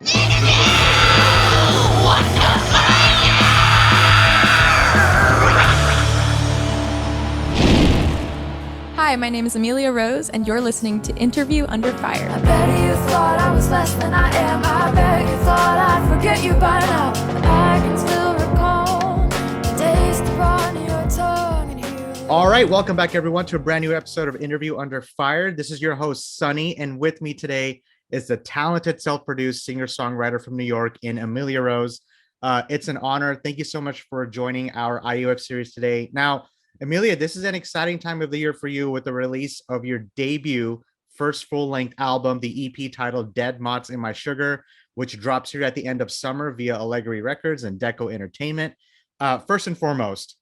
Hi, my name is Ameliarose, and you're listening to Interview Under Fire. I bet you thought I was less than I am. I bet you thought I'd forget you by now. I can still recall the taste upon your tongue and hear. All right, welcome back, everyone, to a brand new episode of Interview Under Fire. This is your host, Sunny, and with me today is the talented self-produced singer-songwriter from New York in Ameliarose. It's an honor. Thank you so much for joining our IUF series today. Now, Amelia, this is an exciting time of the year for you with the release of your debut first full-length album, the EP titled Dead Moths In My Sugar, which drops here at the end of summer via Allegory Records and Deko Entertainment. First and foremost,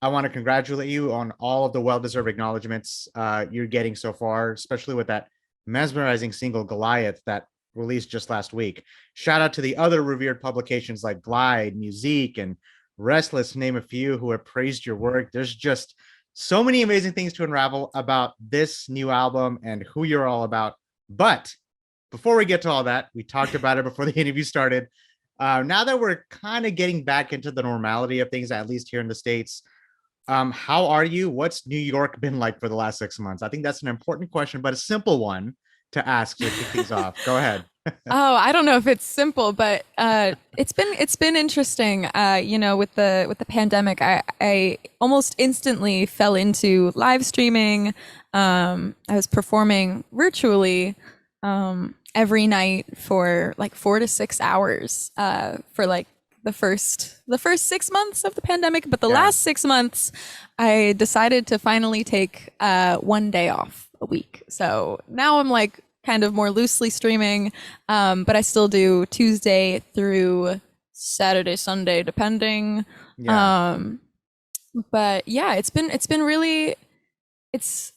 I want to congratulate you on all of the well-deserved acknowledgments you're getting so far, especially with that mesmerizing single Goliath that released just last week. Shout out to the other revered publications like Glide, Musique, and Restless, to name a few, who have praised your work. There's just so many amazing things to unravel about this new album and who you're all about. But before we get to all that, we talked about it before the interview started. Now that we're kind of getting back into the normality of things, at least here in the States, how are you? What's New York been like for the last 6 months? I think that's an important question, but a simple one to ask to kick things off. Go ahead. Oh, I don't know if it's simple, but it's been interesting. With the pandemic, I almost instantly fell into live streaming. I was performing virtually every night for like 4 to 6 hours for like the first 6 months of the pandemic. But the last 6 months, I decided to finally take 1 day off a week. So now I'm like kind of more loosely streaming, but I still do Tuesday through Saturday, Sunday, depending. But yeah, it's been really, it's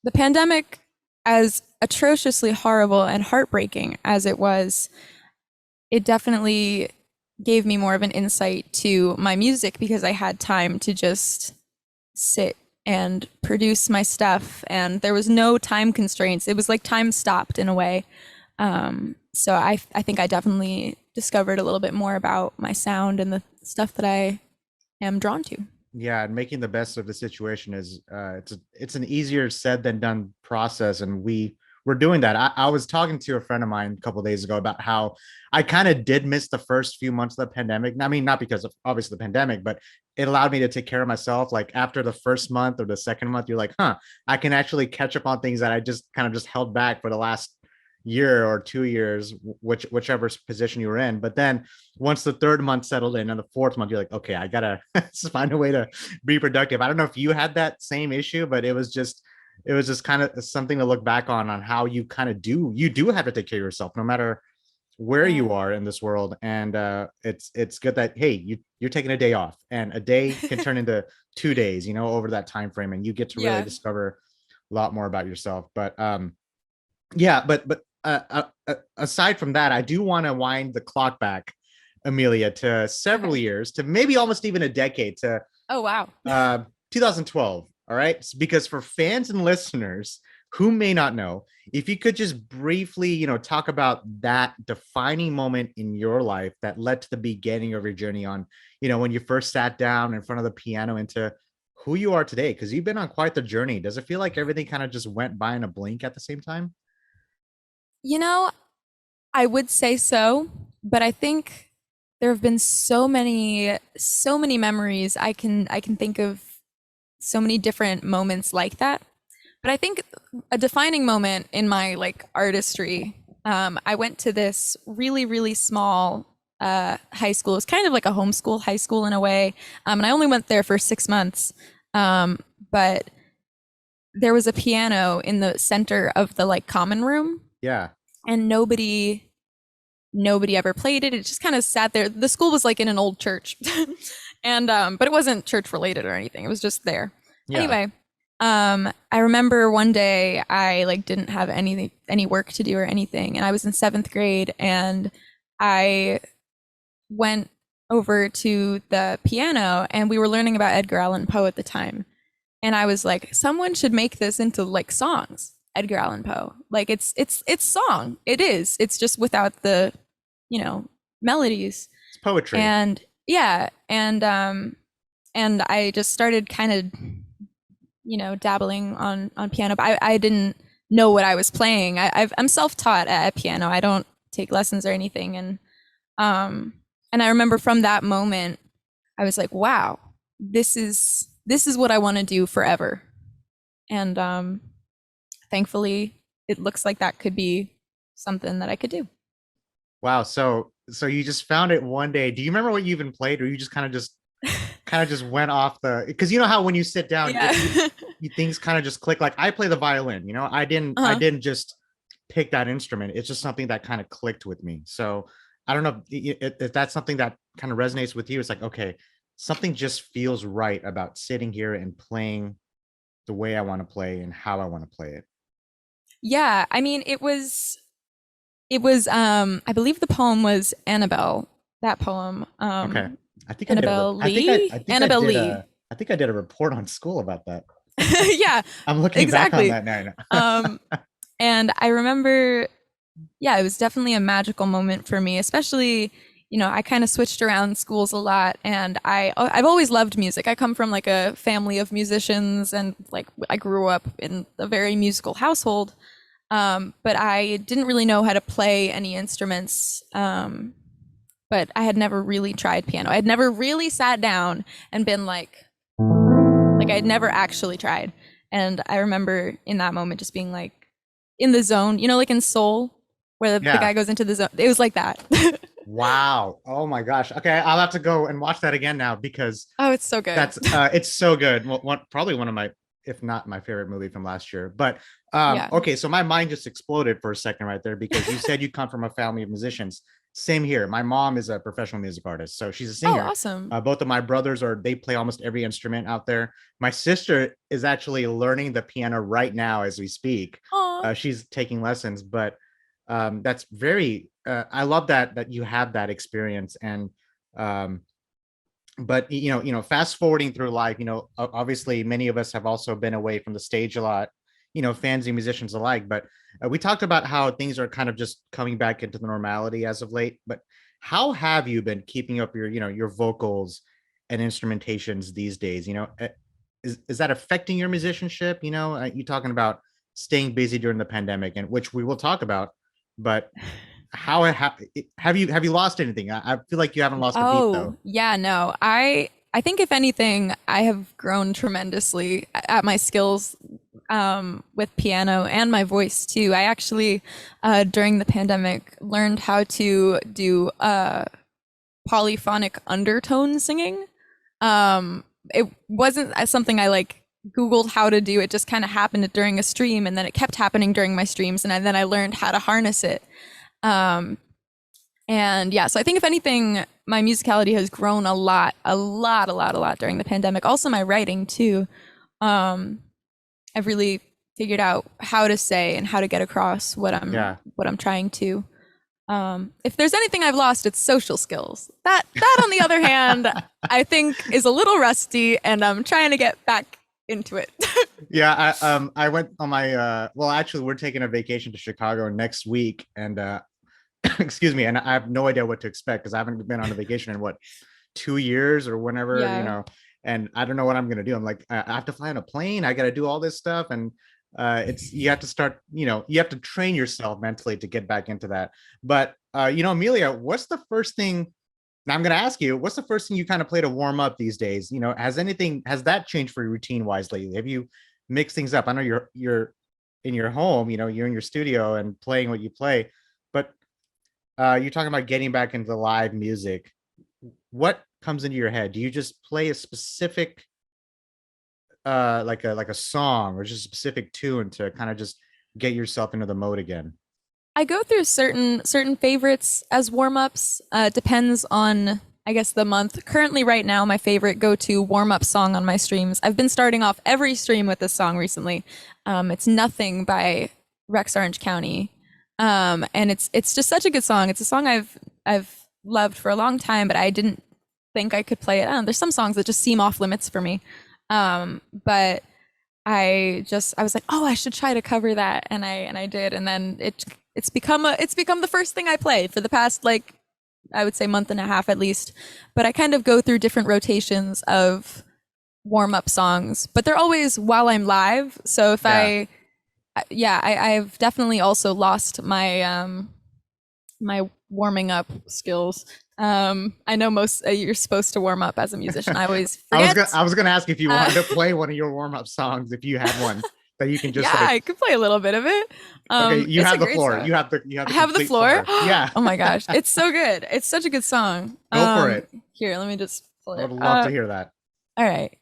the pandemic, as atrociously horrible and heartbreaking as it was, it definitely gave me more of an insight to my music because I had time to just sit and produce my stuff, and there was no time constraints. It was like time stopped in a way. So I think I definitely discovered a little bit more about my sound and the stuff that I am drawn to. Yeah, and making the best of the situation is it's an easier said than done process, and we're doing that. I was talking to a friend of mine a couple of days ago about how I kind of did miss the first few months of the pandemic. I mean, not because of obviously the pandemic, but it allowed me to take care of myself. Like after the first month or the second month, you're like, I can actually catch up on things that I just kind of held back for the last year or 2 years, whichever position you were in. But then once the third month settled in and the fourth month, you're like, okay, I gotta find a way to be productive. I don't know if you had that same issue, but it was just kind of something to look back on how you kind of do have to take care of yourself no matter where you are in this world. And it's good that, hey, you're taking a day off, and a day can turn into 2 days, over that time frame, and you get to really discover a lot more about yourself. But aside from that, I do want to wind the clock back, Amelia, to several years, to maybe almost even a decade, to 2012. All right, because for fans and listeners who may not know, if you could just briefly, talk about that defining moment in your life that led to the beginning of your journey on, when you first sat down in front of the piano, into who you are today, because you've been on quite the journey. Does it feel like everything kind of just went by in a blink at the same time? I would say so, but I think there have been so many memories. I can think of so many different moments like that. But I think a defining moment in my like artistry, I went to this really, really small high school. It's kind of like a homeschool high school in a way. And I only went there for 6 months. But there was a piano in the center of the like common room. Yeah. And nobody ever played it. It just kind of sat there. The school was like in an old church. And but it wasn't church related or anything. It was just there. Yeah. Anyway, I remember one day I like didn't have any work to do or anything, and I was in 7th grade, and I went over to the piano, and we were learning about Edgar Allan Poe at the time. And I was like, someone should make this into like songs. Edgar Allan Poe, like it's song. It is. It's just without the melodies. It's poetry. And yeah, and I just started kind of, dabbling on piano, but I didn't know what I was playing. I'm self-taught at piano. I don't take lessons or anything. And I remember from that moment, I was like, wow, this is what I want to do forever. And thankfully, it looks like that could be something that I could do. Wow. So you just found it one day. Do you remember what you even played, or you just kind of just went off because you know how when you sit down, Yeah. you things kind of just click. Like I play the violin, I didn't just pick that instrument. It's just something that kind of clicked with me. So I don't know if that's something that kind of resonates with you. It's like, okay, something just feels right about sitting here and playing the way I want to play and how I want to play it. Yeah, I mean, it was I believe the poem was Annabelle, that poem. Okay. I think Annabelle I did Lee? I think Annabelle I did Lee. I think I did a report on school about that. Yeah, I'm looking back on exactly. that now. And I remember, yeah, it was definitely a magical moment for me, especially, I kind of switched around schools a lot, and I've always loved music. I come from like a family of musicians, and like I grew up in a very musical household. But I didn't really know how to play any instruments. But I had never really tried piano. I had never really sat down and been like I had never actually tried. And I remember in that moment just being like in the zone, like in Soul, where the Yeah. guy goes into the zone. It was like that. Wow. Oh my gosh. Okay, I'll have to go and watch that again now because Oh, it's so good. that's it's so good. Well, probably one of my, if not my favorite movie from last year. But Yeah. okay, so my mind just exploded for a second right there because you said you come from a family of musicians. Same here. My mom is a professional music artist, so she's a Oh, singer. awesome. Both of my brothers they play almost every instrument out there. My sister is actually learning the piano right now as we speak. Aw. She's taking lessons, but that's very I love that you have that experience. And but fast forwarding through life, obviously many of us have also been away from the stage a lot, fans and musicians alike. But we talked about how things are kind of just coming back into the normality as of late. But how have you been keeping up your vocals and instrumentations these days? Is that affecting your musicianship? You talking about staying busy during the pandemic, and which we will talk about. But how have you lost anything? I feel like you haven't lost a beat Oh, though. yeah, no. I think if anything, I have grown tremendously at my skills with piano and my voice too. I actually during the pandemic learned how to do polyphonic undertone singing. It wasn't something I like Googled how to do. It just kind of happened during a stream, and then it kept happening during my streams, and then I learned how to harness it. And yeah, so I think if anything, my musicality has grown a lot during the pandemic. Also my writing too. I've really figured out how to say and how to get across Yeah. what I'm trying to. If there's anything I've lost, it's social skills. That on the other hand, I think is a little rusty, and I'm trying to get back into it. Yeah, I went on my well, actually we're taking a vacation to Chicago next week, and excuse me, and I have no idea what to expect because I haven't been on a vacation in what 2 years or whenever, Yeah. and I don't know what I'm gonna do. I'm like, I have to fly on a plane, I gotta do all this stuff, and it's you have to start, you have to train yourself mentally to get back into that. But Amelia, what's the first thing? Now I'm going to ask you, what's the first thing you kind of play to warm up these days? Has that changed for you routine wise lately? Have you mixed things up? I know you're in your home, you're in your studio and playing what you play, but you're talking about getting back into live music. What comes into your head? Do you just play a specific like a song or just a specific tune to kind of just get yourself into the mode again? I go through certain favorites as warm-ups. Depends on, I guess, the month. Currently, right now, my favorite go-to warm-up song on my streams. I've been starting off every stream with this song recently. It's Nothing by Rex Orange County, and it's just such a good song. It's a song I've loved for a long time, but I didn't think I could play it. I don't know, there's some songs that just seem off limits for me, but I was like, oh, I should try to cover that, and I did, and then it's become the first thing I play for the past like I would say month and a half at least. But I kind of go through different rotations of warm up songs, but they're always while I'm live. So if I've definitely also lost my my warming up skills. I know most you're supposed to warm up as a musician. I always forget. I was gonna ask if you wanted to play one of your warm up songs, if you had one that you can just I could play a little bit of it. Okay, you it's have a the great floor. song. You have the I have the complete floor. Yeah. Oh my gosh, it's so good. It's such a good song. Go for it. Here, let me just pull I it. would love to hear that. All right,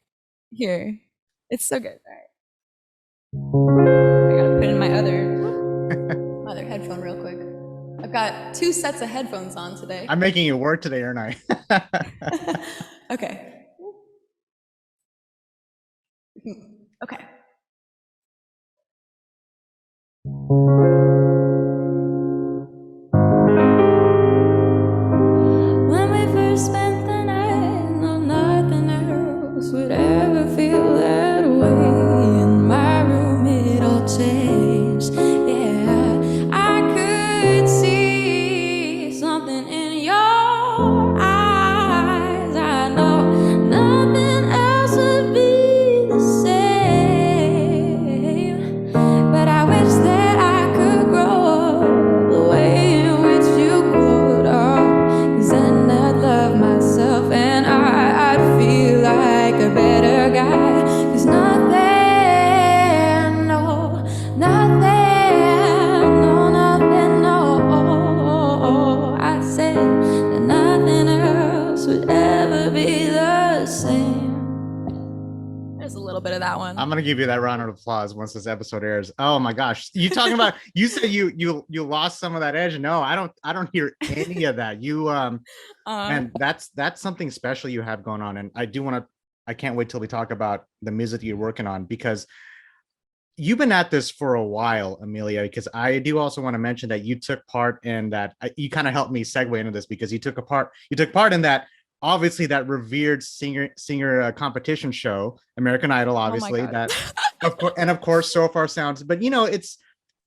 here. It's so good. All right. I gotta put in my other headphone real quick. I've got 2 sets of headphones on today. I'm making you work today, aren't I? Okay. Okay. When we first spent the night, no, nothing else would ever feel that way. In my room, it all changed. Yeah, I could see something in your eyes. I know nothing else would be the same. But I wish that I could grow the way in which you grew up. 'Cause then I'd love myself and I'd feel like a better guy. 'Cause nothing, no, nothing, no, nothing, no. I said that nothing else would ever be the same. There's a little bit of that one. I'm gonna give you that round of applause once this episode airs. Oh my gosh, you talking about? You said you lost some of that edge. No, I don't hear any of that. You and that's something special you have going on, and I can't wait till we talk about the music you're working on, because you've been at this for a while, Amelia, because I do also want to mention that you took part in that. You kind of helped me segue into this because you took part in that, obviously, that revered singer competition show, American Idol, obviously, that of course So Far Sounds. But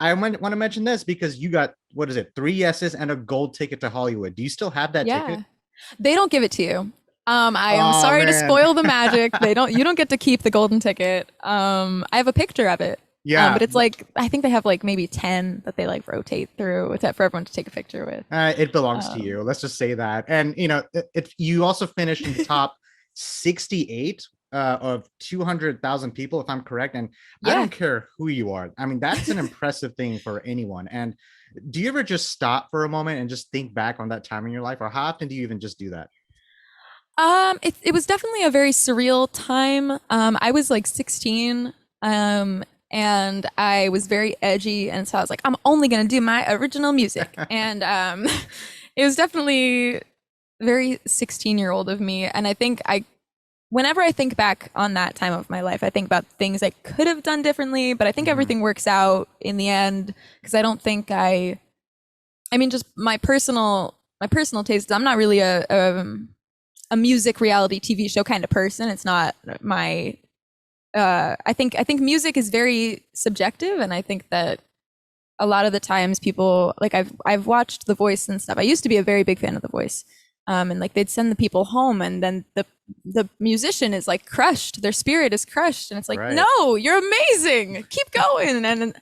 I want to mention this because you got, what is it, 3 yeses and a gold ticket to Hollywood. Do you still have that ticket? They don't give it to you. I am sorry to spoil the magic. You don't get to keep the golden ticket. I have a picture of it. Yeah. But it's like, I think they have like maybe 10 that they like rotate through with that for everyone to take a picture with. It belongs to you. Let's just say that. And you also finished in the top 68 of 200,000 people, if I'm correct. And I don't care who you are. I mean, that's an impressive thing for anyone. And do you ever just stop for a moment and just think back on that time in your life, or how often do you even just do that? It was definitely a very surreal time. I was like 16. And I was very edgy, and so I was like, I'm only gonna do my original music. And it was definitely very 16-year-old of me. And I think whenever I think back on that time of my life, I think about things I could have done differently, but I think everything works out in the end, because I don't think I mean, just my personal taste. I'm not really a music reality TV show kind of person. It's not my I think music is very subjective, and I think that a lot of the times people, like, I've watched The Voice and stuff. I used to be a very big fan of The Voice, and like they'd send the people home, and then the musician is like crushed, their spirit is crushed, and it's like, no, you're amazing, keep going. And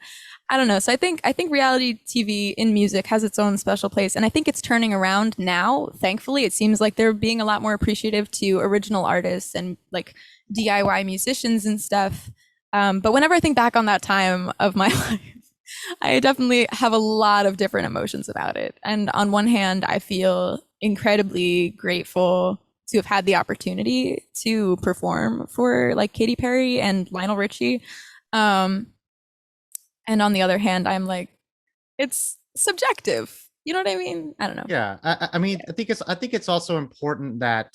I don't know. So I think reality TV in music has its own special place, and I think it's turning around now. Thankfully, it seems like they're being a lot more appreciative to original artists and like DIY musicians and stuff. But whenever I think back on that time of my life, I definitely have a lot of different emotions about it. And on one hand, I feel incredibly grateful to have had the opportunity to perform for like Katy Perry and Lionel Richie. And on the other hand, I'm like, it's subjective. You know what I mean? I don't know. Yeah. I mean, I think it's also important that,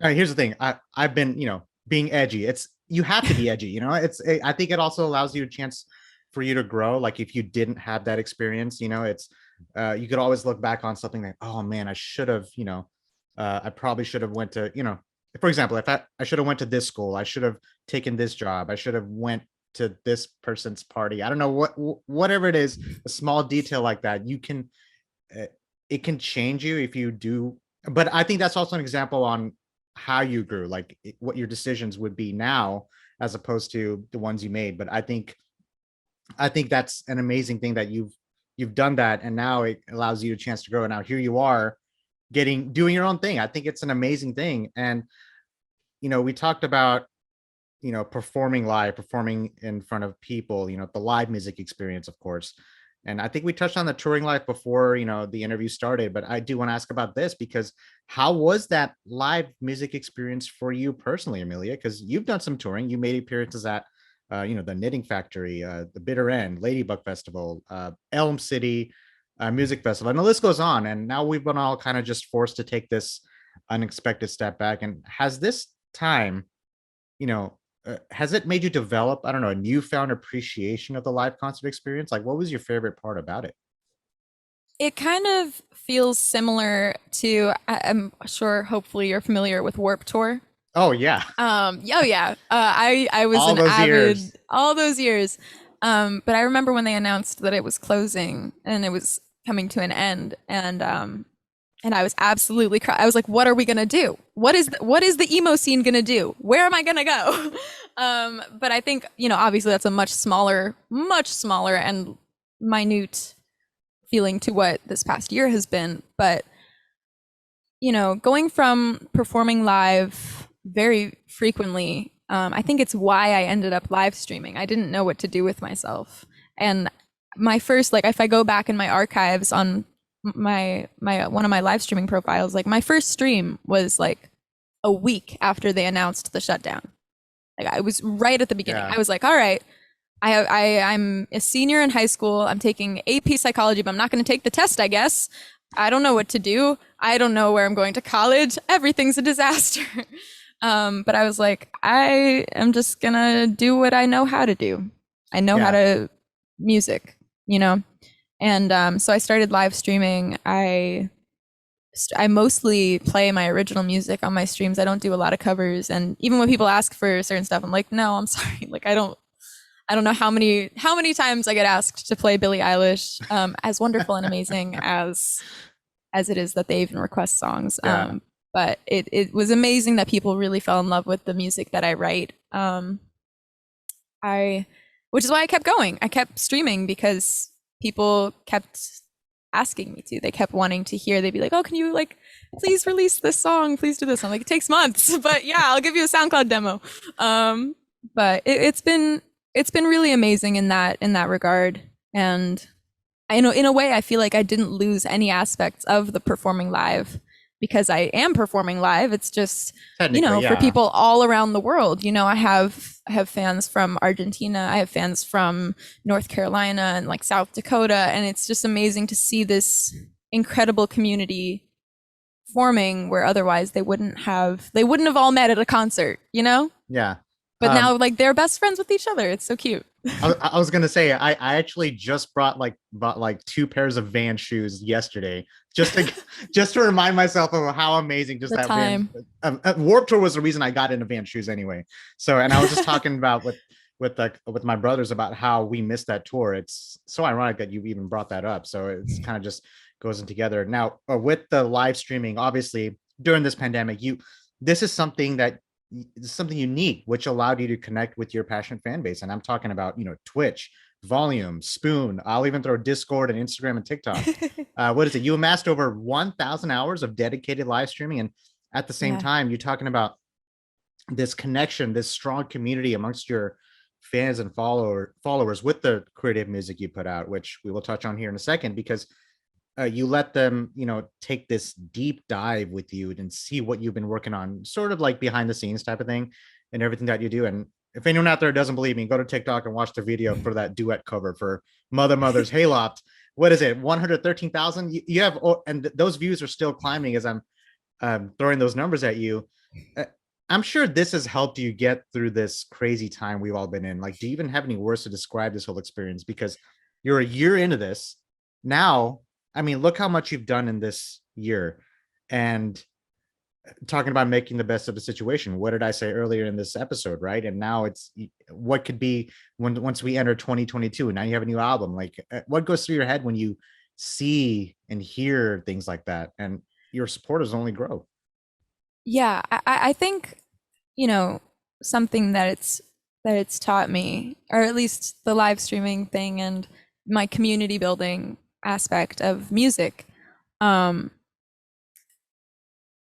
here's the thing. I've been, being edgy. You have to be edgy, I think it also allows you a chance for you to grow. Like if you didn't have that experience, you could always look back on something like, oh man, I should have, I probably should have went to, for example, if I should have went to this school, I should have taken this job, I should have went to this person's party. I don't know whatever it is, a small detail like that, you can it can change you if you do. But I think that's also an example on how you grew, like what your decisions would be now as opposed to the ones you made. But I think that's an amazing thing that you've done that, and now it allows you a chance to grow. And now here you are doing your own thing. I think it's an amazing thing. And we talked about performing live, performing in front of people, the live music experience, of course. And I think we touched on the touring life before, the interview started, but I do want to ask about this because how was that live music experience for you personally, Amelia? Because you've done some touring. You made appearances at, the Knitting Factory, the Bitter End, Ladybug Festival, Elm City Music Festival, and the list goes on. And now we've been all kind of just forced to take this unexpected step back. And has this time, has it made you develop, I don't know, a newfound appreciation of the live concert experience? Like, what was your favorite part about it? It kind of feels similar to, I'm sure, hopefully you're familiar with Warp Tour. Oh yeah, Oh yeah. I was all an those avid years. all those years. But I remember when they announced that it was closing and it was coming to an end, and I was absolutely I was like, what are we gonna do? What is the emo scene gonna do? Where am I gonna go? But I think, obviously that's a much smaller and minute feeling to what this past year has been. But going from performing live very frequently, I think it's why I ended up live streaming. I didn't know what to do with myself. And my first, like, if I go back in my archives on my one of my live streaming profiles, like my first stream was like a week after they announced the shutdown. Like I was right at the beginning. Yeah. I was like, all right, I'm a senior in high school. I'm taking AP psychology, but I'm not going to take the test, I guess. I don't know what to do. I don't know where I'm going to college. Everything's a disaster. But I was like, I am just gonna do what I know how to do. I know how to music, And so I started live streaming. I mostly play my original music on my streams. I don't do a lot of covers. And even when people ask for certain stuff, I'm like, no, I'm sorry. Like I don't know how many times I get asked to play Billie Eilish, as wonderful and amazing as it is that they even request songs. Yeah. But it was amazing that people really fell in love with the music that I write. Which is why I kept going. I kept streaming because people kept asking me to. They kept wanting to hear. They'd be like, "Oh, can you please release this song? Please do this." I'm like, "It takes months, but yeah, I'll give you a SoundCloud demo." But it's been really amazing in that regard. And in a way, I feel like I didn't lose any aspects of the performing live because I am performing live. It's just, for people all around the world. I have fans from Argentina. I have fans from North Carolina and South Dakota. And it's just amazing to see this incredible community forming where otherwise they wouldn't have all met at a concert, Yeah. But now they're best friends with each other. It's so cute. I was gonna say I actually just bought 2 pairs of Van shoes yesterday just to remind myself of how amazing just The that time. Van Warped Tour was the reason I got into Van shoes anyway. So, and I was just talking about with my brothers about how we missed that tour. It's so ironic that you even brought that up. So it's kind of just goes in together. Now with the live streaming, obviously during this pandemic, this is something unique, which allowed you to connect with your passionate fan base. And I'm talking about, Twitch, Volume, Spoon. I'll even throw Discord and Instagram and TikTok. What is it? You amassed over 1,000 hours of dedicated live streaming. And at the same time, you're talking about this connection, this strong community amongst your fans and followers with the creative music you put out, which we will touch on here in a second, because you let them, take this deep dive with you and see what you've been working on, sort of like behind the scenes type of thing and everything that you do. And if anyone out there doesn't believe me, go to TikTok and watch the video for that duet cover for Mother's Hayloft. What is it? 113,000. You have, and those views are still climbing as I'm throwing those numbers at you. I'm sure this has helped you get through this crazy time we've all been in. Do you even have any words to describe this whole experience? Because you're a year into this now. I mean, look how much you've done in this year, and talking about making the best of the situation. What did I say earlier in this episode, right? And now it's what could be once we enter 2022. Now you have a new album. What goes through your head when you see and hear things like that, and your supporters only grow. Yeah, I think, you know, something that it's taught me, or at least the live streaming thing and my community building aspect of music. Um,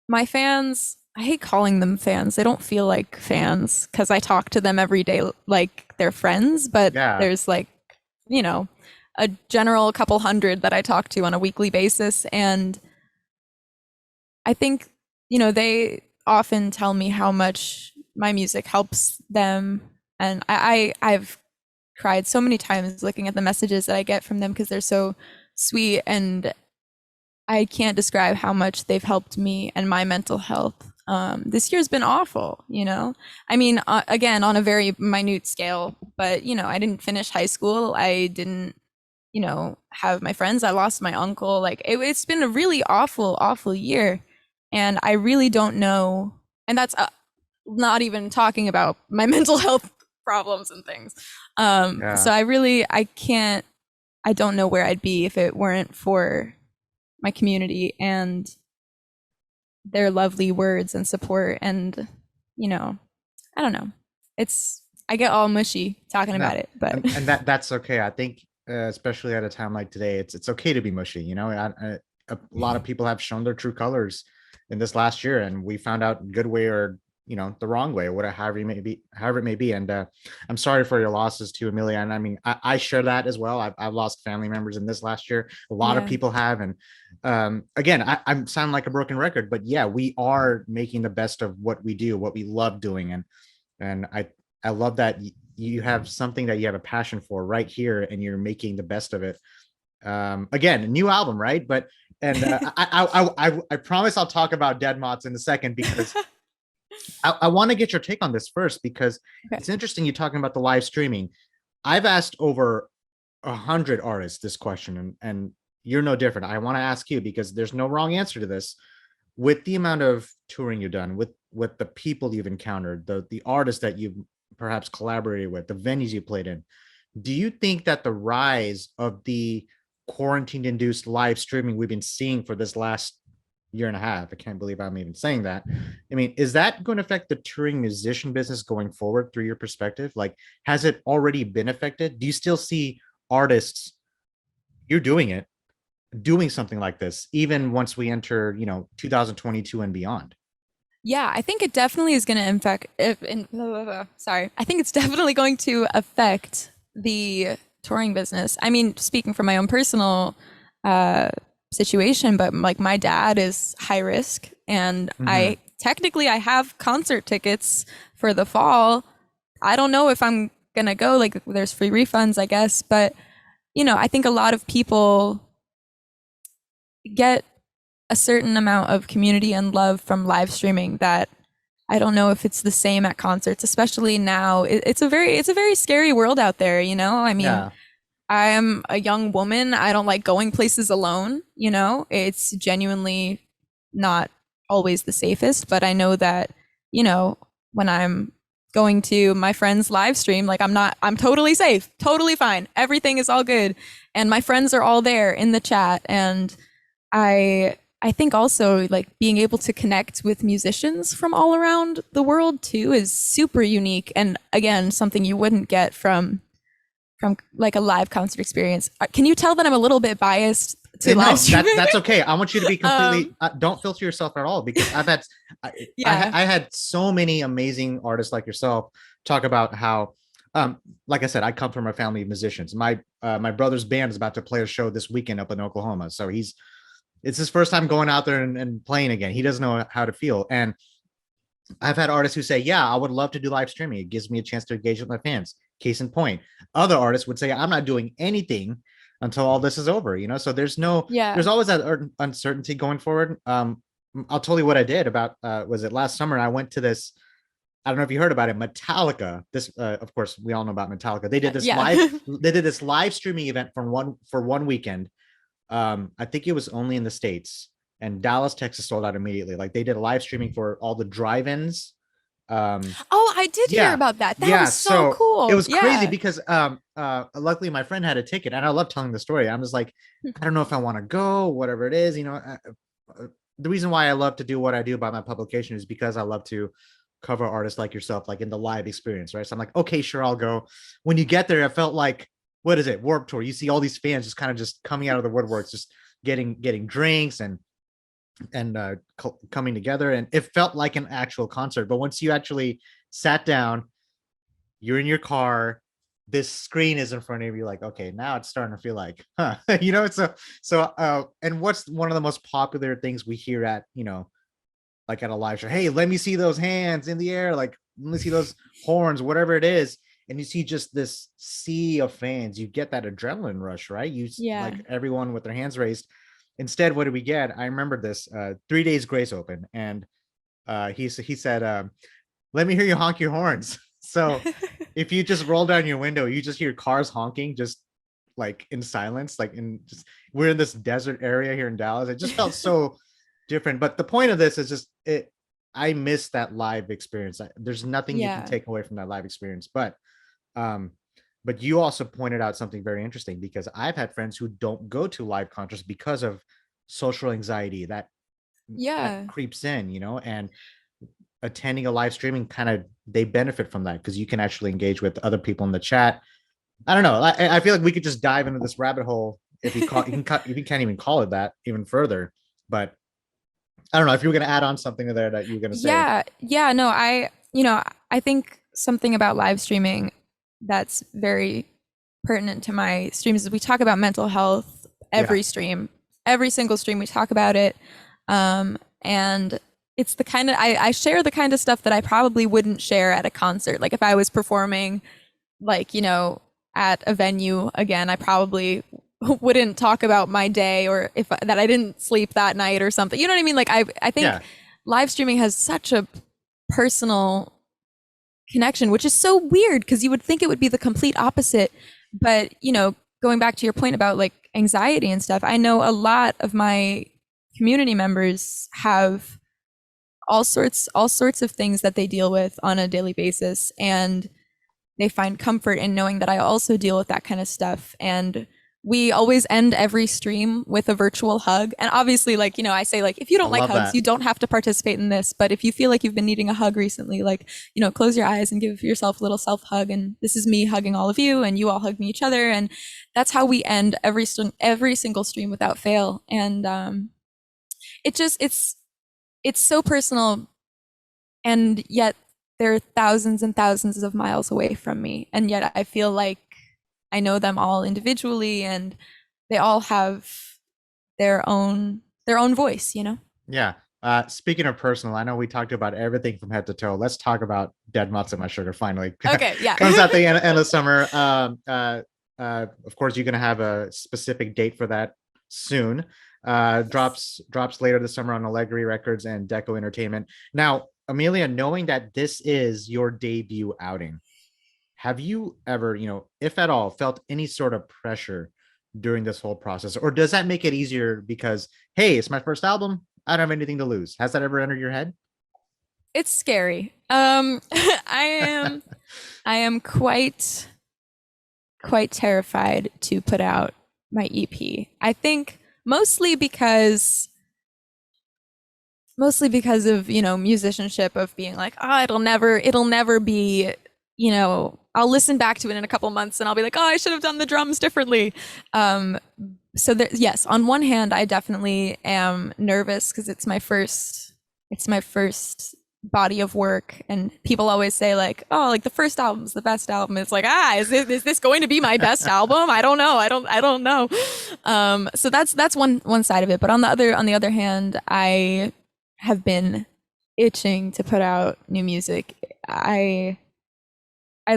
my fans, I hate calling them fans. They don't feel like fans because I talk to them every day like they're friends, but Yeah. there's like, you know, a general couple hundred that I talk to on a weekly basis. And I think, you know, they often tell me how much my music helps them. And I've cried so many times looking at the messages that I get from them because they're so sweet. And I can't describe how much they've helped me and my mental health. This year's been awful, you know? I mean, again, on a very minute scale, but, you know, I didn't finish high school. I didn't, you know, have my friends. I lost my uncle. Like, it's been a really awful, awful year. And I really don't know. And that's not even talking about my mental health problems and things. So Yeah. I can't, I don't know where I'd be if it weren't for my community and their lovely words and support. And, you know, I don't know. I get all mushy talking No, about it, but and that's okay. I think, especially at a time like today, it's okay to be mushy. You know, a lot of people have shown their true colors in this last year, and we found out good way or, you know, the wrong way, whatever, however it may be. And I'm sorry for your losses too, Amelia. And I mean, I share that as well. I've lost family members in this last year. A lot of yeah. people have, and again, I sound like a broken record, but yeah, we are making the best of what we do, what we love doing, and I love that you have something that you have a passion for right here, and you're making the best of it. Again, a new album, right? But and I promise I'll talk about Dead Moths in a second, because I want to get your take on this first, because Okay. it's interesting you talking about the live streaming. I've asked over 100 artists this question, and you're no different. I want to ask you, because there's no wrong answer to this. With the amount of touring you've done, with the people you've encountered, the artists that you've perhaps collaborated with, the venues you played in, do you think that the rise of the quarantine induced live streaming we've been seeing for this last year and a half, I can't believe I'm even saying that, I mean, is that going to affect the touring musician business going forward through your perspective? Like, has it already been affected? Do you still see artists, you're doing it, doing something like this even once we enter, you know, 2022 and beyond? Yeah, I think it definitely is going to sorry. I think it's definitely going to affect the touring business. I mean, speaking from my own personal uh, situation, but like my dad is high risk, and Mm-hmm. I have concert tickets for the fall. I don't know if I'm gonna go. Like, there's free refunds, I guess, but you know, I think a lot of people get a certain amount of community and love from live streaming that I don't know if it's the same at concerts, especially now. It's a very scary world out there, you know? I mean, Yeah. I am a young woman. I don't like going places alone, you know? It's genuinely not always the safest, but I know that, you know, when I'm going to my friend's live stream, like I'm totally safe, totally fine. Everything is all good. And my friends are all there in the chat. And I think also like being able to connect with musicians from all around the world too is super unique, and again something you wouldn't get from like a live concert experience. Can you tell that I'm a little bit biased to No, live streaming? that's okay. I want you to be completely, um, don't filter yourself at all, because I've had, yeah, I had so many amazing artists like yourself talk about how, like I said, I come from a family of musicians. My brother's band is about to play a show this weekend up in Oklahoma. So it's his first time going out there and playing again. He doesn't know how to feel. And I've had artists who say, yeah, I would love to do live streaming. It gives me a chance to engage with my fans. Case in point. Other artists would say, I'm not doing anything until all this is over, you know? So yeah, there's always that uncertainty going forward. I'll tell you what I did about, was it last summer? I went to this, I don't know if you heard about it, Metallica. This, of course, we all know about Metallica. yeah. They did this live streaming event for one weekend. I think it was only in the States, and Dallas, Texas sold out immediately. Like, they did a live streaming for all the drive-ins, Oh, I did hear Yeah. about that. That Yeah. was so So it cool. was crazy Yeah. because luckily my friend had a ticket and I love telling the story. I'm just like, I don't know if I want to go, whatever it is, the reason why I love to do what I do about my publication is because I love to cover artists like yourself, like in the live experience, right? So I'm like, okay, sure, I'll go. When you get there, it felt like, what is it? Warped Tour. You see all these fans just kind of just coming out of the woodworks, just getting drinks and coming together, and it felt like an actual concert. But once you actually sat down, you're in your car, this screen is in front of you, like, okay, now it's starting to feel like, huh. And what's one of the most popular things we hear at, like at a live show? Hey, let me see those hands in the air, like let me see those horns, whatever it is. And you see just this sea of fans, you get that adrenaline rush, right? Yeah. Like everyone with their hands raised. Instead, what do we get? I remember this 3 Days Grace open, and he said, let me hear you honk your horns. So if you just roll down your window, you just hear cars honking, just like in silence, like we're in this desert area here in Dallas. It just felt so different. But the point of this is just I miss that live experience. There's nothing you can Yeah. take away from that live experience. But you also pointed out something very interesting, because I've had friends who don't go to live concerts because of social anxiety that Yeah. creeps in, and attending a live streaming, kind of, they benefit from that because you can actually engage with other people in the chat. I don't know. I feel like we could just dive into this rabbit hole if you can't even call it that even further. But I don't know if you were going to add on something there that you were going to say. Yeah. Yeah. No, I think something about live streaming that's very pertinent to my streams is we talk about mental health every stream, every single stream we talk about it. And it's the kind of, I share the kind of stuff that I probably wouldn't share at a concert. Like if I was performing, like, at a venue again, I probably wouldn't talk about my day or if that I didn't sleep that night or something. You know what I mean? Like I think live streaming has such a personal connection, which is so weird because you would think it would be the complete opposite. But, going back to your point about like anxiety and stuff, I know a lot of my community members have all sorts of things that they deal with on a daily basis, and they find comfort in knowing that I also deal with that kind of stuff. And we always end every stream with a virtual hug. And obviously, like, I say, like, if you don't like hugs, you don't have to participate in this. But if you feel like you've been needing a hug recently, like, close your eyes and give yourself a little self hug. And this is me hugging all of you, and you all hug me each other. And that's how we end every single stream without fail. And it's so personal. And yet they're thousands and thousands of miles away from me. And yet I feel like I know them all individually, and they all have their own voice, Yeah. Speaking of personal, I know we talked about everything from head to toe. Let's talk about Dead Moths In My Sugar finally. Okay, yeah. Comes out the end of summer. Of course, you're going to have a specific date for that soon. Drops later this summer on Allegory Records and Deko Entertainment. Now, Amelia, knowing that this is your debut outing, have you ever, if at all, felt any sort of pressure during this whole process? Or does that make it easier because, hey, it's my first album, I don't have anything to lose? Has that ever entered your head? It's scary. I am quite terrified to put out my EP. I think mostly because of, musicianship, of being like, oh, it'll never be, I'll listen back to it in a couple months and I'll be like, oh, I should have done the drums differently. So yes, on one hand, I definitely am nervous because it's my first body of work, and people always say like, oh, like the first album's the best album. It's like, is this going to be my best album? I don't know. I don't know. So that's one side of it. But on the other hand, I have been itching to put out new music. I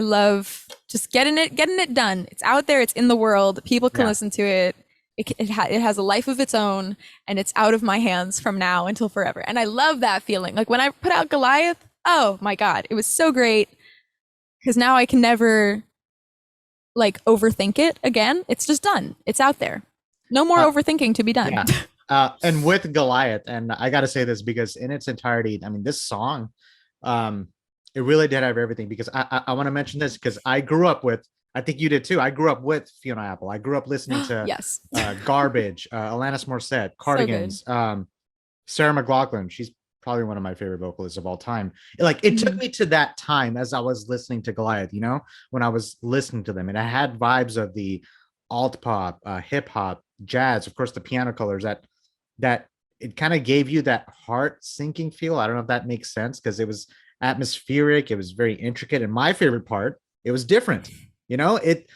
love just getting it done. It's out there. It's in the world. People can listen to it. It has a life of its own, and it's out of my hands from now until forever. And I love that feeling. Like when I put out Goliath, oh my God, it was so great because now I can never like overthink it again. It's just done. It's out there. No more overthinking to be done. And with Goliath, and I got to say this because in its entirety, I mean, this song, It really did have everything because I want to mention this because I grew up with, I think you did too. I grew up with Fiona Apple. I grew up listening to Yes. Garbage, Alanis Morissette, So good. Cardigans, Sarah McLachlan. She's probably one of my favorite vocalists of all time. Like it took Mhm. me to that time as I was listening to Goliath, you know, when I was listening to them, and I had vibes of the alt pop, hip hop, jazz, of course, the piano colors that it kind of gave you that heart sinking feel. I don't know if that makes sense because it was atmospheric, it was very intricate, and my favorite part, it was different. You know, it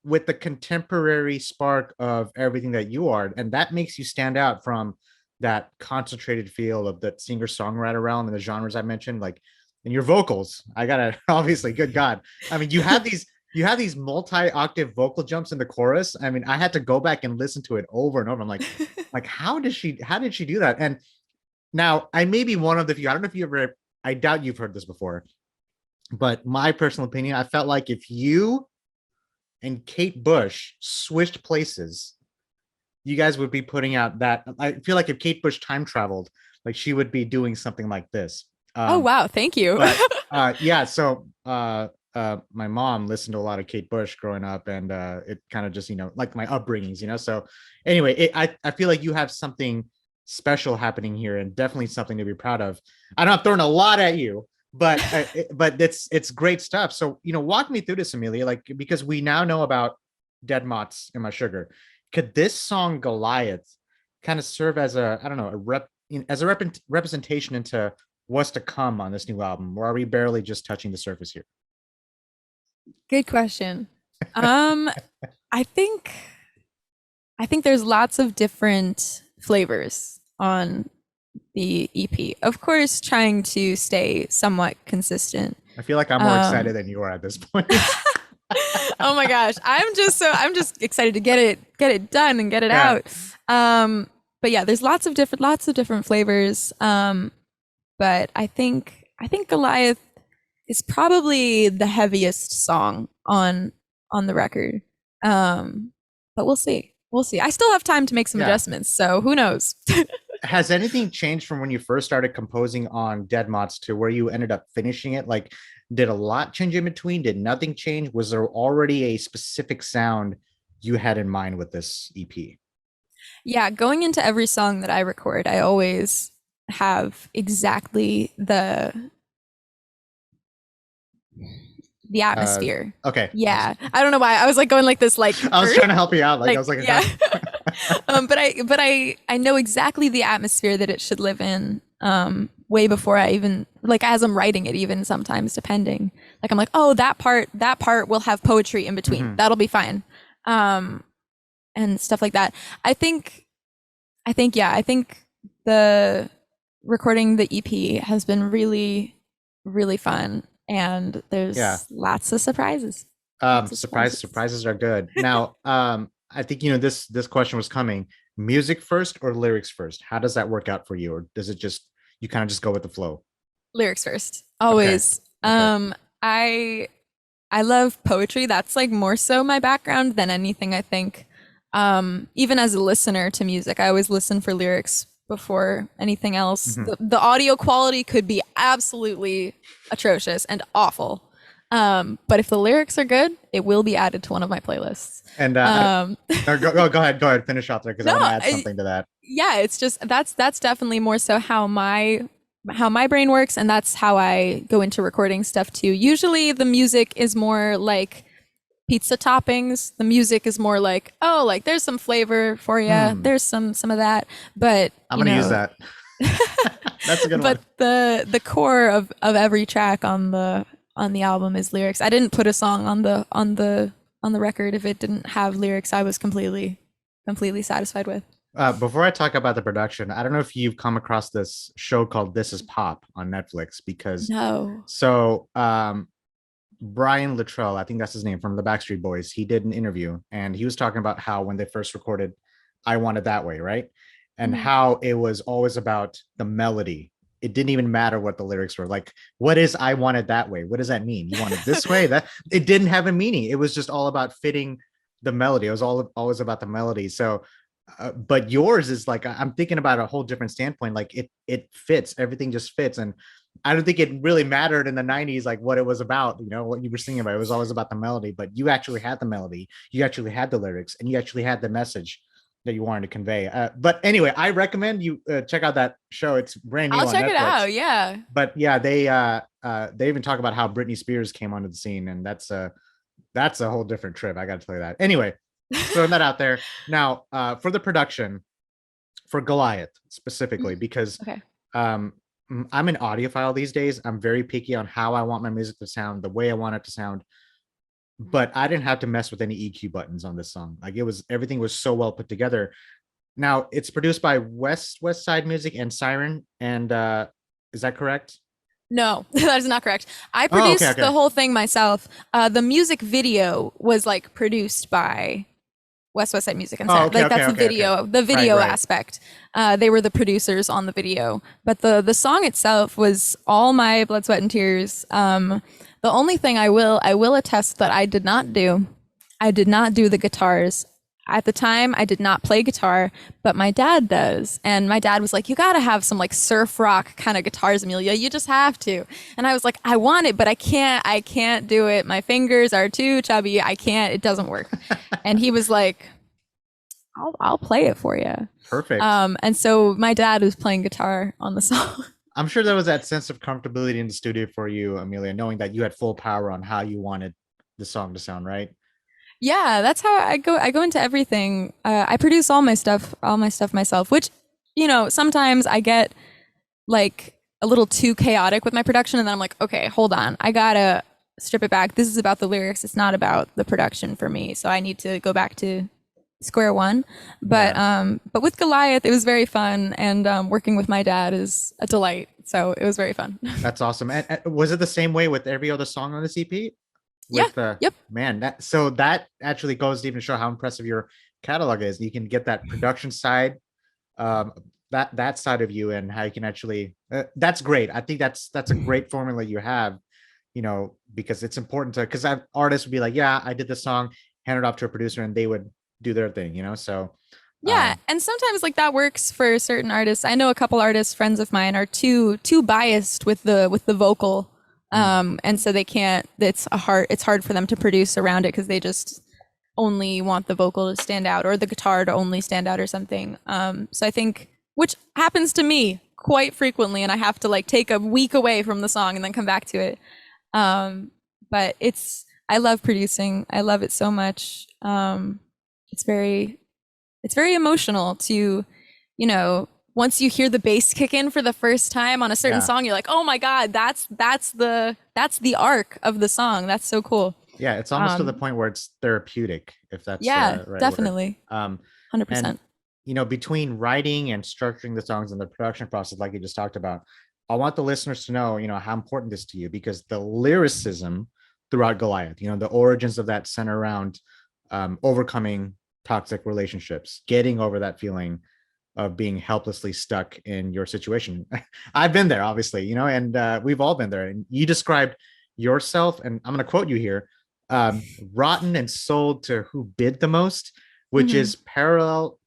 with the contemporary spark of everything that you are, and that makes you stand out from that concentrated feel of the singer songwriter realm and the genres I mentioned. Like, and your vocals, I gotta obviously, good God, I mean, you have these multi-octave vocal jumps in the chorus. I mean, I had to go back and listen to it over and over. I'm like, how did she do that? And now I may be one of the few. I don't know if you ever. I doubt you've heard this before, but my personal opinion, I felt like if you and Kate Bush switched places, you guys would be putting out that. I feel like if Kate Bush time traveled, like she would be doing something like this. Oh wow, thank you. But yeah, so my mom listened to a lot of Kate Bush growing up, and it kind of just, like my upbringings, so anyway, I feel like you have something special happening here, and definitely something to be proud of. I know I'm throwing a lot at you, but but it's great stuff. So walk me through this, Amelia, like, because we now know about Dead Moths in My Sugar. Could this song Goliath kind of serve as a, I don't know, representation into what's to come on this new album, or are we barely just touching the surface here? Good question. Um, I think there's lots of different flavors on the EP. Of course, trying to stay somewhat consistent. I feel like I'm more excited than you are at this point. Oh my gosh, I'm just excited to get it done and get it Yeah. out. But yeah, there's lots of different flavors. But I think Goliath is probably the heaviest song on the record. But we'll see. We'll see. I still have time to make some adjustments, so who knows? Has anything changed from when you first started composing on Dead Moths to where you ended up finishing it? Like, did a lot change in between? Did nothing change? Was there already a specific sound you had in mind with this EP? Yeah, going into every song that I record, I always have exactly the atmosphere. Okay. Yeah. I don't know why. I was like going like this, like I was trying to help you out. Like I was like, yeah. But I know exactly the atmosphere that it should live in. Way before I even, like, as I'm writing it, even sometimes depending, like I'm like, oh, that part will have poetry in between. Mhm. That'll be fine. And stuff like that. I think the recording the EP has been really, really fun, and there's lots of surprises. Surprises are good. Now, I think this question was coming. Music first or lyrics first? How does that work out for you, or does it just you kind of just go with the flow? Lyrics first, always. Okay. I love poetry. That's like more so my background than anything, I think. Even as a listener to music, I always listen for lyrics before anything else. Mhm. The audio quality could be absolutely atrocious and awful. But if the lyrics are good, it will be added to one of my playlists. And go ahead, finish off there because I want to add something to that. Yeah, it's just that's definitely more so how my brain works, and that's how I go into recording stuff too. Usually the music is more like pizza toppings. The music is more like, oh, like there's some flavor for you. There's some of that. But I'm gonna use that. That's a good one. But the core of every track on the album is lyrics. I didn't put a song on the record if it didn't have lyrics I was completely satisfied with. Before I talk about the production, I don't know if you've come across this show called This Is Pop on Netflix, because No. so Brian Luttrell, I think that's his name, from the Backstreet Boys, he did an interview and he was talking about how when they first recorded I Want It That Way, right? And how it was always about the melody. It didn't even matter what the lyrics were. Like, what is I Want It That Way? What does that mean? You want it this way? That it didn't have a meaning. It was just all about fitting the melody. It was always about the melody. So but yours is like, I'm thinking about a whole different standpoint. Like it fits, everything just fits. And I don't think it really mattered in the 90s, like what it was about, what you were singing about. It was always about the melody, but you actually had the melody, you actually had the lyrics, and you actually had the message that you wanted to convey. But anyway, I recommend you check out that show. It's brand new I'll on check it Netflix. out. Yeah. But yeah, they even talk about how Britney Spears came onto the scene, and that's a whole different trip. I got to tell you that. Anyway, throwing that out there. Now, for the production for Goliath specifically, because Okay. um, I'm an audiophile these days. I'm very picky on how I want my music to sound, the way I want it to sound. But I didn't have to mess with any EQ buttons on this song. Like everything was so well put together. Now it's produced by West Side Music and Siren. And is that correct? No, that is not correct. I Oh, produced okay. the whole thing myself. The music video was like produced by West Side Music and Oh, Sound. okay, Like that's okay, the okay, video, okay. the video Right. aspect. They were the producers on the video, but the song itself was all my blood, sweat, and tears. The only thing I will attest that I did not do the guitars. At the time, I did not play guitar, but my dad does. And my dad was like, "You got to have some like surf rock kind of guitars, Amelia. You just have to." And I was like, "I want it, but I can't. I can't do it. My fingers are too chubby. I can't. It doesn't work." And he was like, I'll play it for you." Perfect. And so my dad was playing guitar on the song. I'm sure there was that sense of comfortability in the studio for you, Amelia, knowing that you had full power on how you wanted the song to sound, right? Yeah, that's how I go. I go into everything. I produce all my stuff myself, which, sometimes I get like a little too chaotic with my production. And then I'm like, okay, hold on. I gotta strip it back. This is about the lyrics. It's not about the production for me. So I need to go back to square one. But with Goliath, it was very fun. And working with my dad is a delight. So it was very fun. That's awesome. And was it the same way with every other song on the CP? Yeah. With Yep. man, that actually goes to even show how impressive your catalog is. You can get that production side, um, that side of you, and how you can actually. That's great. I think that's a great formula you have. Because it's important to because artists would be like, yeah, I did the song, hand it off to a producer, and they would do their thing. So Yeah, and sometimes like that works for certain artists. I know a couple artists, friends of mine, are too biased with the vocal, and so they can't. It's hard for them to produce around it because they just only want the vocal to stand out or the guitar to only stand out or something. So I think, which happens to me quite frequently, and I have to like take a week away from the song and then come back to it. But I love producing. I love it so much. It's very emotional to, once you hear the bass kick in for the first time on a certain Yeah. song, you're like, oh my God, that's the arc of the song. That's so cool. yeah, it's almost to the point where it's therapeutic, if that's Yeah, the right word. definitely. And 100%. between writing and structuring the songs and the production process, like you just talked about, I want the listeners to know, how important this to you, because the lyricism throughout Goliath, the origins of that center around overcoming toxic relationships, getting over that feeling of being helplessly stuck in your situation. I've been there, obviously, and we've all been there. And you described yourself, and I'm going to quote you here, rotten and sold to who bid the most, which is parallel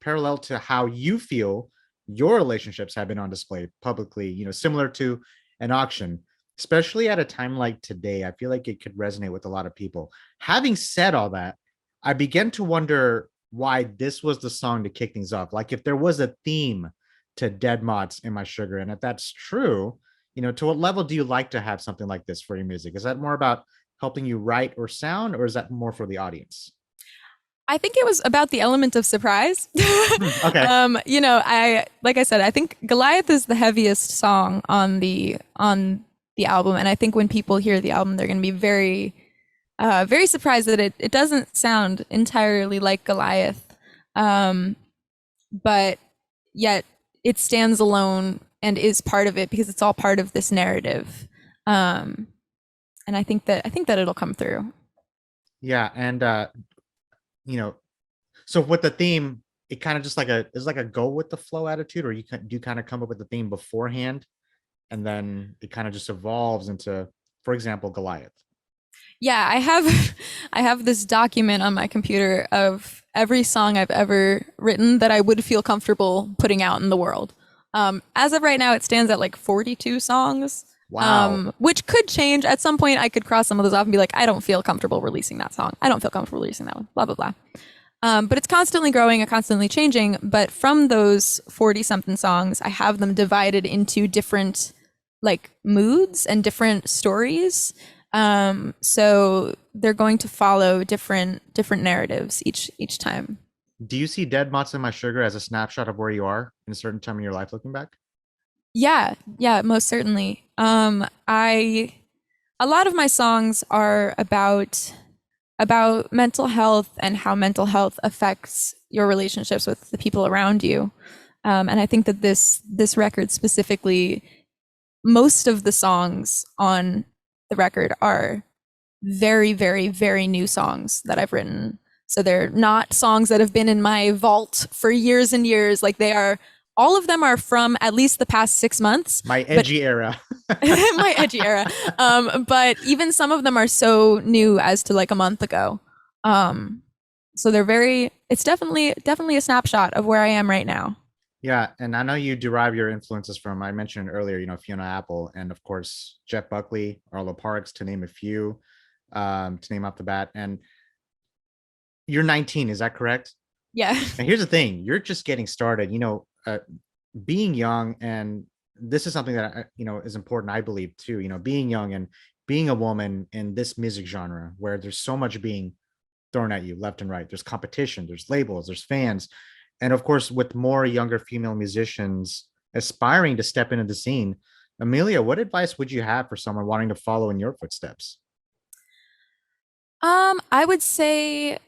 to how you feel your relationships have been on display publicly, similar to an auction, especially at a time like today. I feel like it could resonate with a lot of people. Having said all that, I began to wonder why this was the song to kick things off. Like if there was a theme to Dead Moths in My Sugar, and if that's true, to what level do you like to have something like this for your music? Is that more about helping you write or sound, or is that more for the audience? I think it was about the element of surprise. Okay. I like I said, I think Goliath is the heaviest song on the album, and I think when people hear the album, they're going to be very very surprised that it doesn't sound entirely like Goliath, but yet it stands alone and is part of it because it's all part of this narrative. And I think that it'll come through. Yeah, and so with the theme, it kind of just is like a go with the flow attitude, or do you kind of come up with the theme beforehand, and then it kind of just evolves into, for example, Goliath. Yeah, I have this document on my computer of every song I've ever written that I would feel comfortable putting out in the world. As of right now, it stands at like 42 songs. Wow. Which could change at some point. I could cross some of those off and be like, I don't feel comfortable releasing that song. I don't feel comfortable releasing that one. Blah blah blah. But it's constantly growing and constantly changing. But from those 40 something songs, I have them divided into different like moods and different stories. So they're going to follow different narratives each time. Do you see Dead Moths in My Sugar as a snapshot of where you are in a certain time in your life looking back? Yeah, most certainly. I a lot of my songs are about mental health and how mental health affects your relationships with the people around you. And I think that this record specifically, most of the songs on the record are very, very, very new songs that I've written. So they're not songs that have been in my vault for years and years. Like they are, all of them are from at least the past 6 months. My edgy era. My edgy era. But even some of them are so new as to like a month ago. So it's definitely a snapshot of where I am right now. Yeah, and I know you derive your influences from, I mentioned earlier, Fiona Apple, and of course Jeff Buckley, Arlo Parks, to name a few, to name off the bat. And you're 19, is that correct? Yeah. And here's the thing: you're just getting started. Being young, and this is something that is important, I believe, too. Being young and being a woman in this music genre, where there's so much being thrown at you left and right. There's competition, there's labels, there's fans. And of course, with more younger female musicians aspiring to step into the scene, Amelia, what advice would you have for someone wanting to follow in your footsteps? I would say,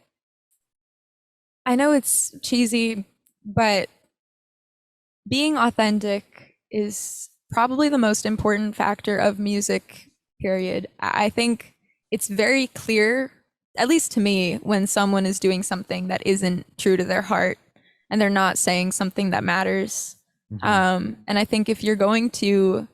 I know it's cheesy, but being authentic is probably the most important factor of music, period. I think it's very clear, at least to me, when someone is doing something that isn't true to their heart and they're not saying something that matters. And I think if you're going to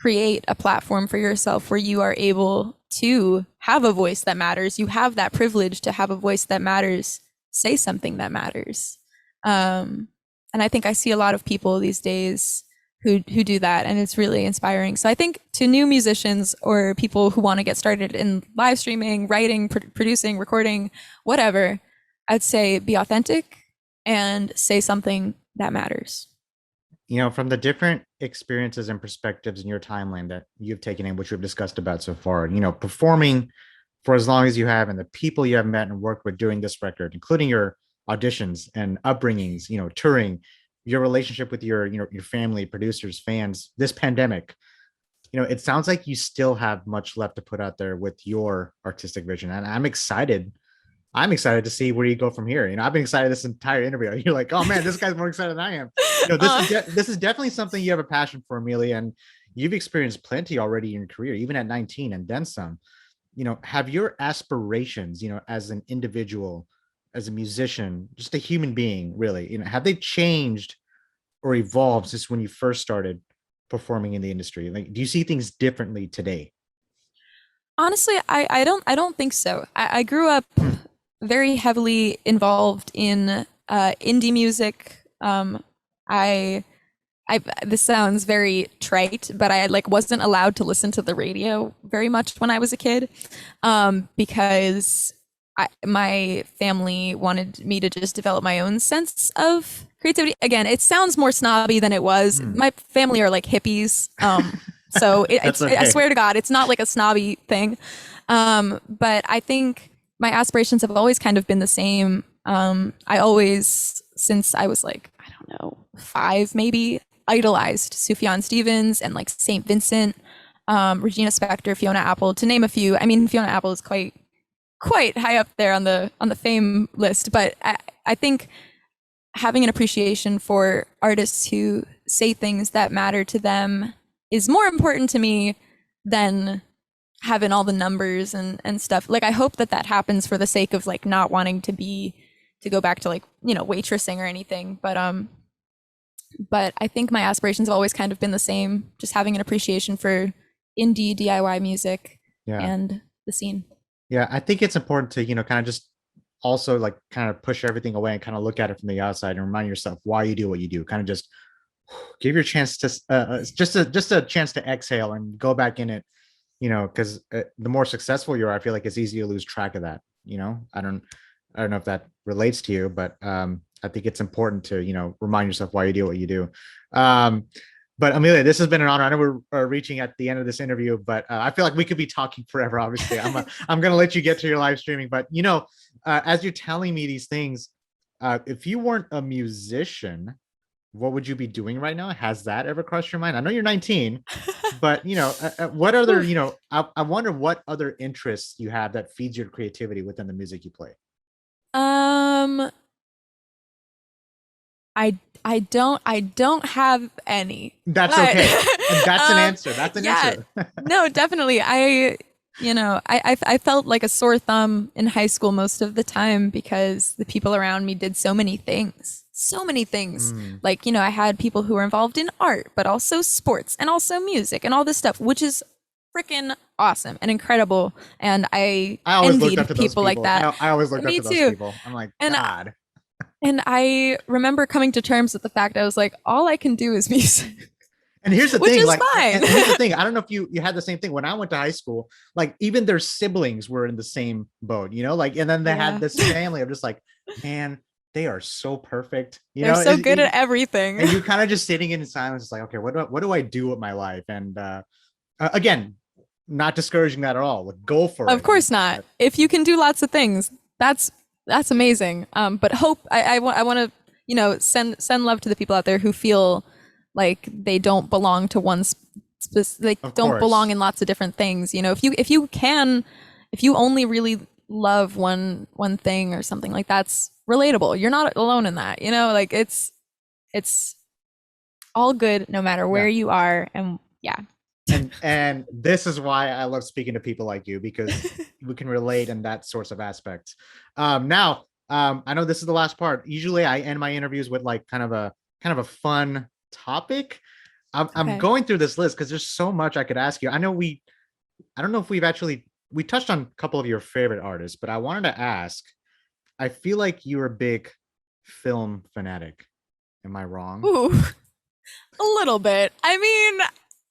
create a platform for yourself where you are able to have a voice that matters, you have that privilege to have a voice that matters, say something that matters. And I think I see a lot of people these days who do that, and it's really inspiring. So I think to new musicians or people who want to get started in live streaming, writing, producing, recording, whatever, I'd say be authentic and say something that matters. From the different experiences and perspectives in your timeline that you've taken in, which we've discussed about so far, performing for as long as you have, and the people you have met and worked with doing this record, including your auditions and upbringings, touring, your relationship with your family, producers, fans, this pandemic, it sounds like you still have much left to put out there with your artistic vision. And I'm excited to see where you go from here. I've been excited this entire interview. You're like, oh man, this guy's more excited than I am. This is definitely something you have a passion for, Amelia, and you've experienced plenty already in your career, even at 19 and then some. Have your aspirations, as an individual, as a musician, just a human being, really, have they changed or evolved since when you first started performing in the industry? Like, do you see things differently today? Honestly, I don't think so. I grew up very heavily involved in indie music. I this sounds very trite, but I like wasn't allowed to listen to the radio very much when I was a kid, because my family wanted me to just develop my own sense of creativity. Again, it sounds more snobby than it was. My family are like hippies. So Okay. I swear to God, it's not like a snobby thing. But I think my aspirations have always kind of been the same. I always, since I was like, I don't know, 5 maybe, idolized Sufjan Stevens and like Saint Vincent, Regina Spektor, Fiona Apple, to name a few. I mean, Fiona Apple is quite high up there on the fame list, but I think having an appreciation for artists who say things that matter to them is more important to me than having all the numbers and stuff. Like, I hope that happens for the sake of like not wanting to go back to like, waitressing or anything. But I think my aspirations have always kind of been the same, just having an appreciation for indie DIY music and the scene. Yeah, I think it's important to, kind of just also like kind of push everything away and kind of look at it from the outside and remind yourself why you do what you do. Kind of just give your chance to just a chance to exhale and go back in it, because the more successful you are, I feel like it's easy to lose track of that. I don't know if that relates to you, but I think it's important to remind yourself why you do what you do. But Amelia, this has been an honor. I know we're reaching at the end of this interview, but I feel like we could be talking forever. Obviously, I'm gonna let you get to your live streaming, but as you're telling me these things, if you weren't a musician, what would you be doing right now? Has that ever crossed your mind? I know you're 19, but what other, I wonder what other interests you have that feeds your creativity within the music you play. Um, I don't have any. That's but, okay. And that's an um, answer. That's an answer. No, definitely. I felt like a sore thumb in high school most of the time because the people around me did so many things. So many things. Like, I had people who were involved in art, but also sports and also music and all this stuff, which is freaking awesome and incredible. And I always looked envied up to those people like that. I always looked up Me to those too. people. I'm like, And God. And I remember coming to terms with the fact I was like, all I can do is music. And here's the Which thing, is like, fine. and here's the thing. I don't know if you had the same thing when I went to high school. Like, even their siblings were in the same boat, like, and then they had this family of just like, man, they are so perfect. They're so good at everything. And you're kind of just sitting in silence, it's like, okay, what do I do with my life? And again, not discouraging that at all. Like, go for it. Of course not. If you can do lots of things, that's amazing. But hope I want to send love to the people out there who feel like they don't belong to one they don't belong in lots of different things. If you only really love one thing or something, like, that's relatable. You're not alone in that. Like, it's all good no matter where you are. And and this is why I love speaking to people like you, because we can relate in that sorts of aspects. Now, I know this is the last part. Usually I end my interviews with like kind of a fun topic. I'm going through this list because there's so much I could ask you. I don't know if we touched on a couple of your favorite artists, but I wanted to ask, I feel like you're a big film fanatic. Am I wrong? Ooh, a little bit. I mean,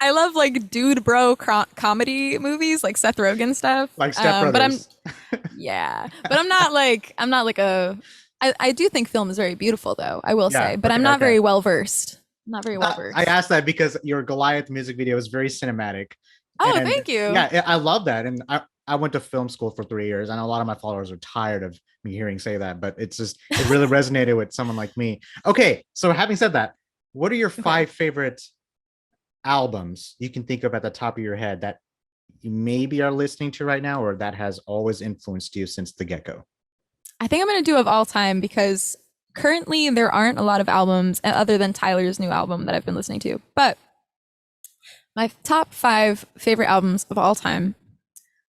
I love like dude bro comedy movies, like Seth Rogen stuff. Like Step Brothers. But I'm not like I do think film is very beautiful though, I will say, but I'm not very well versed. Not very well versed. I asked that because your Goliath music video is very cinematic. Oh, thank you. Yeah, I love that. And I went to film school for 3 years. I know a lot of my followers are tired of me hearing say that, but it really resonated with someone like me. Okay, so having said that, what are your 5 favorite albums you can think of at the top of your head that you maybe are listening to right now, or that has always influenced you since the get-go? I think I'm going to do of all time because currently there aren't a lot of albums other than Tyler's new album that I've been listening to. But my top 5 favorite albums of all time,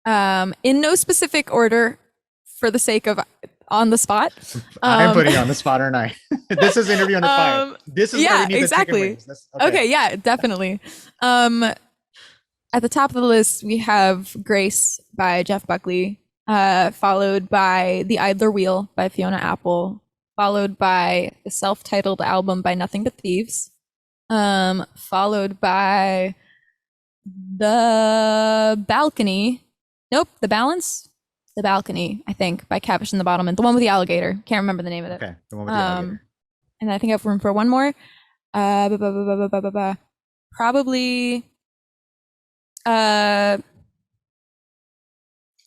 in no specific order for the sake of on the spot. I'm putting you on the spot, aren't I? This is Interview Under Fire. This is where we need exactly. the chicken wings. Okay, yeah, definitely. At the top of the list, we have Grace by Jeff Buckley, followed by The Idler Wheel by Fiona Apple, followed by the self-titled album by Nothing But Thieves, followed by The Balcony. Nope, The Balance? The Balcony, I think, by Catfish in the Bottom, and the one with the alligator. Can't remember the name of it. Okay, the one with the alligator. And I think I have room for one more. Probably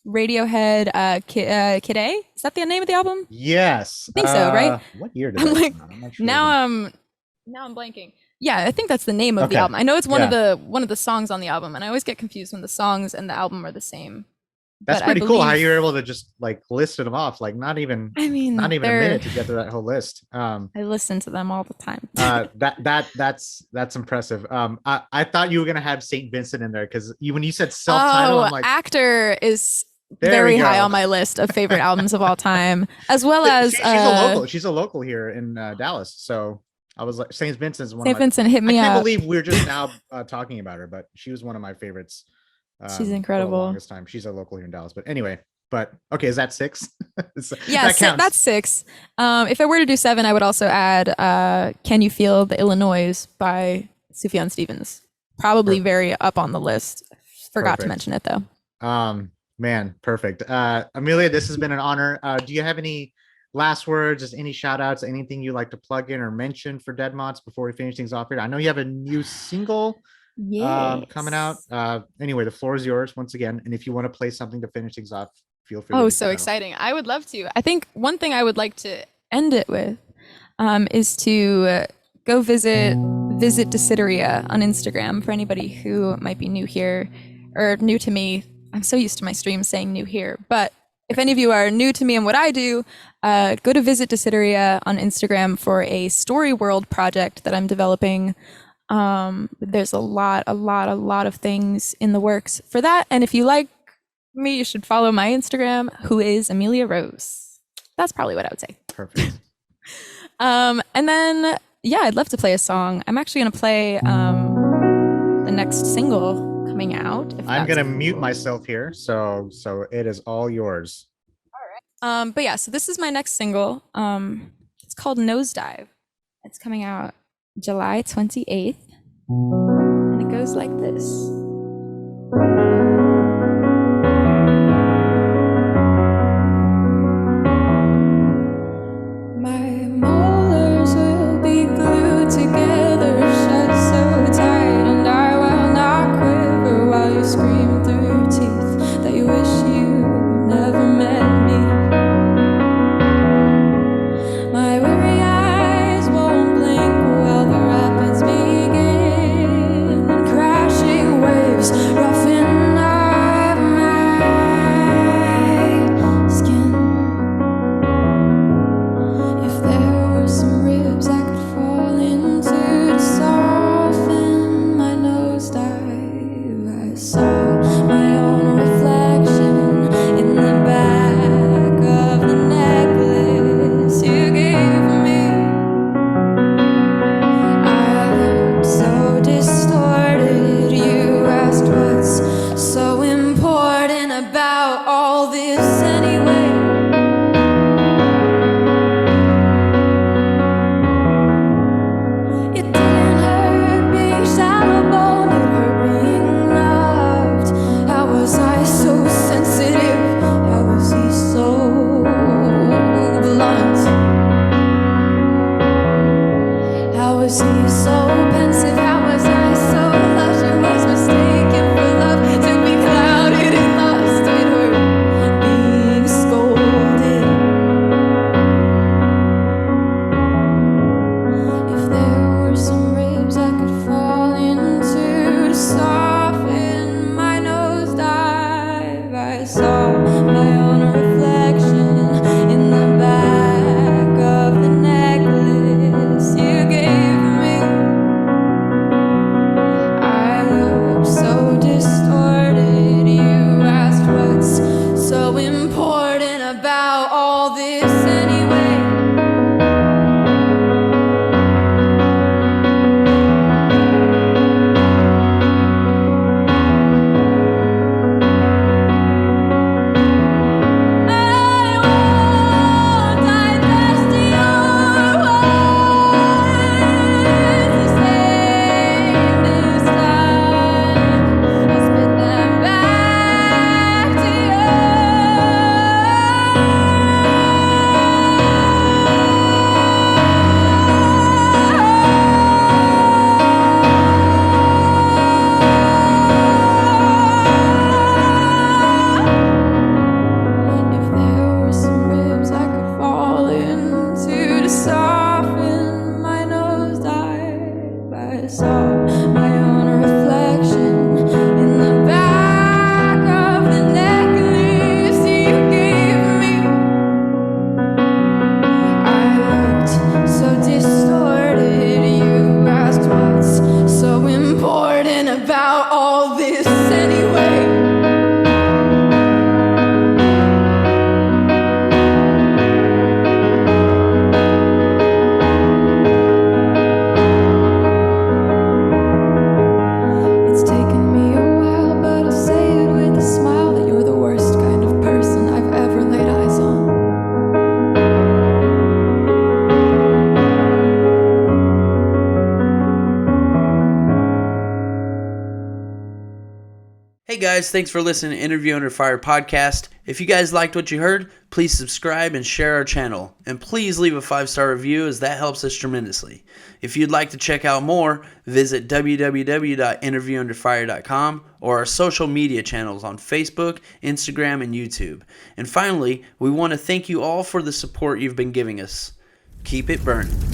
Radiohead, Kid A? Is that the name of the album? Yes. I think so, right? What year did I'm that like, come out? I'm not sure. now I'm blanking. Yeah, I think that's the name of the album. I know it's one of the songs on the album, and I always get confused when the songs and the album are the same. That's pretty cool how you're able to just like list them off, like not even a minute to get through that whole list. I listen to them all the time. That's impressive. I thought you were gonna have Saint Vincent in there because when you said self-titled, I'm like, Actor is very high on my list of favorite albums of all time, as well as she's a local here in Dallas. So I was like, Saint Vincent's one. Saint Vincent hit me up. I can't believe we're just now talking about her, but she was one of my favorites. She's incredible. For the longest time. She's a local here in Dallas. But anyway, but okay, is that 6? Yeah, That counts. that's 6. If I were to do 7, I would also add Can You Feel the Illinois by Sufjan Stevens. Probably very up on the list. Forgot to mention it though. Man, perfect. Amelia, this has been an honor. Do you have any last words, just any shout outs, anything you like to plug in or mention for Dead Moths before we finish things off here? I know you have a new single coming out. Anyway, the floor is yours once again. And if you want to play something to finish things off, feel free. Oh, so exciting. I would love to. I think one thing I would like to end it with is to go visit Desideria on Instagram for anybody who might be new here or new to me. I'm so used to my streams saying new here, but if any of you are new to me and what I do, go to Visit Desideria on Instagram for a story world project that I'm developing. There's a lot of things in the works for that. And if you like me, you should follow my Instagram, who is Ameliarose. That's probably what I would say. Perfect. And then, yeah, I'd love to play a song. I'm actually going to play the next single coming out. I'm going to mute myself here. So it is all yours. All right. But yeah, so this is my next single. It's called Nosedive. It's coming out July 28th. And it goes like this. My molars will be glued together, shut so tight, and I will not quiver while you scream through your teeth that you wish you never met me. My weary eyes won't blink while the rapids begin, and crashing waves roughen up my skin. If there were some ribs I could fall into to soften my nosedive, I saw my own reflection in the back of the necklace you gave me. I looked so distorted, you asked what's so important about all this anyway. It didn't hurt being shallow boned, it hurt being loved. How was I so sensitive? How was he so blunt? How was he so pensive? How was I so lush? I was mistaken for love to be clouded in lust. It hurt being scolded. If there were some ribs I could fall into to soften my nosedive, I saw my own reflection in the back of the necklace you gave me. I looked so distorted, you asked what's so important about all this anyway. I won't digest your words the same this time. I'll spit them back to you. If there were some ribs I could fall into to soften my nosedive, I saw my own reflection in the back of the necklace you gave me. I looked so distorted, you asked what's so important about all this anyway. Hey guys, thanks for listening to Interview Under Fire podcast. If you guys liked what you heard, please subscribe and share our channel. And please leave a 5-star review, as that helps us tremendously. If you'd like to check out more, visit www.interviewunderfire.com or our social media channels on Facebook, Instagram, and YouTube. And finally, we want to thank you all for the support you've been giving us. Keep it burning.